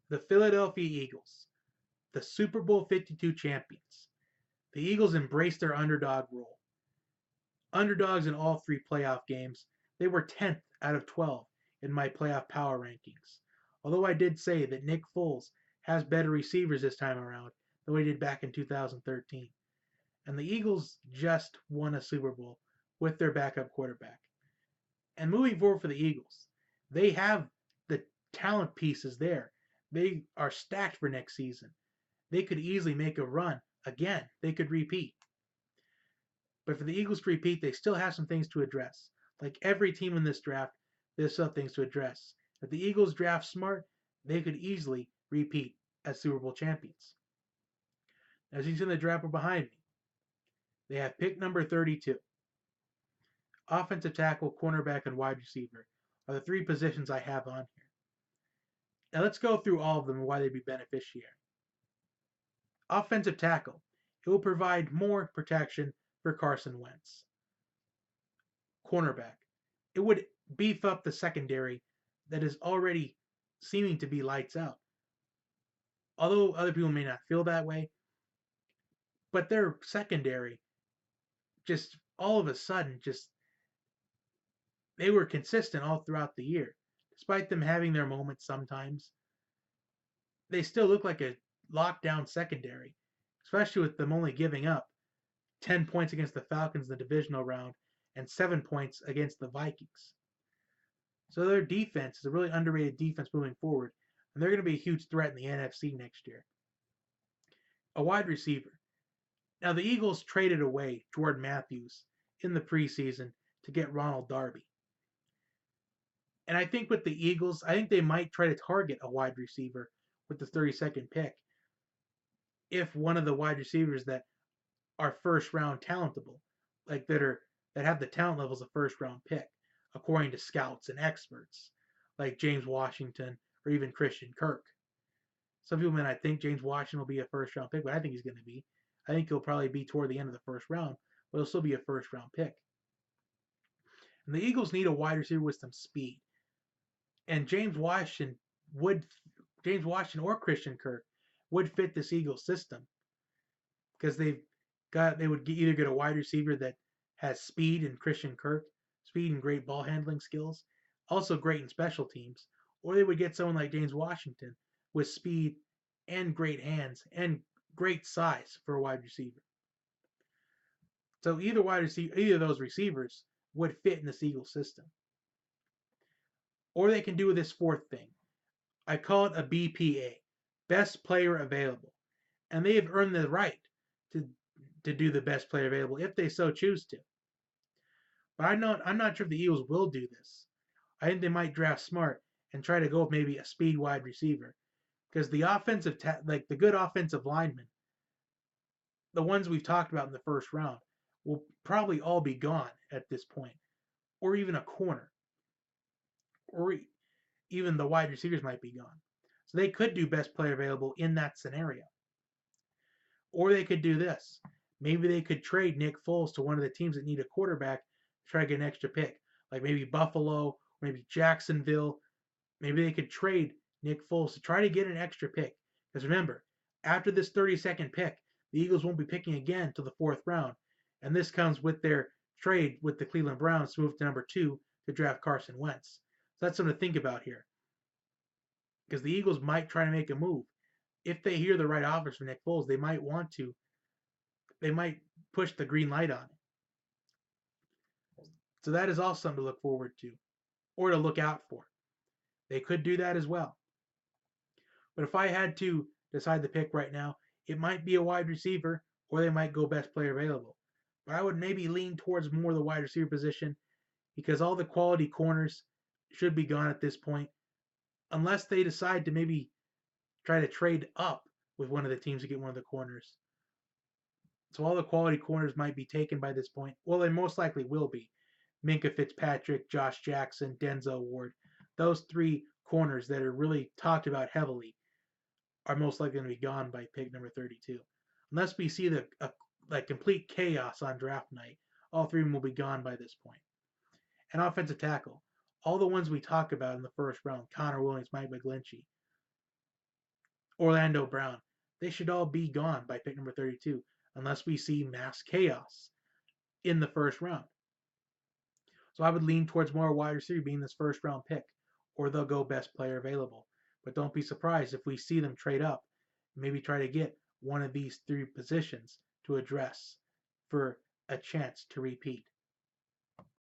The Philadelphia Eagles, the Super Bowl 52 champions. The Eagles embraced their underdog role. Underdogs in all three playoff games, they were 10th out of 12 in my playoff power rankings. Although I did say that Nick Foles has better receivers this time around than he did back in 2013. And the Eagles just won a Super Bowl with their backup quarterback. And moving forward for the Eagles, they have the talent pieces there. They are stacked for next season. They could easily make a run again. They could repeat. But for the Eagles to repeat, they still have some things to address. Like every team in this draft, there's still things to address. If the Eagles draft smart, they could easily repeat as Super Bowl champions. As you see in the draft behind me, they have pick number 32. Offensive tackle, cornerback, and wide receiver are the three positions I have on here. Now let's go through all of them and why they'd be beneficiary. Offensive tackle. It will provide more protection for Carson Wentz. Cornerback. It would beef up the secondary that is already seeming to be lights out. Although other people may not feel that way, but their secondary just all of a sudden just they were consistent all throughout the year. Despite them having their moments sometimes, they still look like a lockdown secondary, especially with them only giving up 10 points against the Falcons in the divisional round and 7 points against the Vikings. So their defense is a really underrated defense moving forward, and they're going to be a huge threat in the NFC next year. A wide receiver. Now, the Eagles traded away Jordan Matthews in the preseason to get Ronald Darby. And I think with the Eagles, I think they might try to target a wide receiver with the 32nd pick if one of the wide receivers that are first round talentable, like that have the talent levels of first round pick, according to scouts and experts, like James Washington or even Christian Kirk. Some people may not think James Washington will be a first round pick, but I think he's going to be. I think he'll probably be toward the end of the first round, but he'll still be a first round pick. And the Eagles need a wide receiver with some speed. And James Washington or Christian Kirk would fit this Eagles system because they would either get a wide receiver that has speed in Christian Kirk, speed and great ball handling skills, also great in special teams, or they would get someone like James Washington with speed and great hands and great size for a wide receiver. So either of those receivers would fit in this Eagles system. Or they can do this fourth thing. I call it a BPA, best player available. And they have earned the right to do the best player available if they so choose to. But I'm not sure if the Eagles will do this. I think they might draft smart and try to go with maybe a speed wide receiver. Because the the good offensive linemen, the ones we've talked about in the first round, will probably all be gone at this point. Or even a corner. Or even the wide receivers might be gone. So they could do best player available in that scenario. Or they could do this. Maybe they could trade Nick Foles to one of the teams that need a quarterback to try to get an extra pick. Like maybe Buffalo, maybe Jacksonville. Maybe they could trade Nick Foles to try to get an extra pick. Because remember, after this 32nd pick, the Eagles won't be picking again until the fourth round. And this comes with their trade with the Cleveland Browns to move to number 2 to draft Carson Wentz. So that's something to think about here. Because the Eagles might try to make a move. If they hear the right offers from Nick Foles, they might want to. They might push the green light on it. So that is also something to look forward to or to look out for. They could do that as well. But if I had to decide the pick right now, it might be a wide receiver or they might go best player available. But I would maybe lean towards more the wide receiver position because all the quality corners should be gone at this point unless they decide to maybe try to trade up with one of the teams to get one of the corners. So all the quality corners might be taken by this point. Well, they most likely will be. Minkah Fitzpatrick, Josh Jackson, Denzel Ward. Those three corners that are really talked about heavily are most likely going to be gone by pick number 32. Unless we see the complete chaos on draft night, all three of them will be gone by this point. And offensive tackle. All the ones we talk about in the first round, Connor Williams, Mike McGlinchey, Orlando Brown. They should all be gone by pick number 32 unless we see mass chaos in the first round. So I would lean towards more wide receiver being this first round pick, or they'll go best player available. But don't be surprised if we see them trade up, maybe try to get one of these three positions to address for a chance to repeat.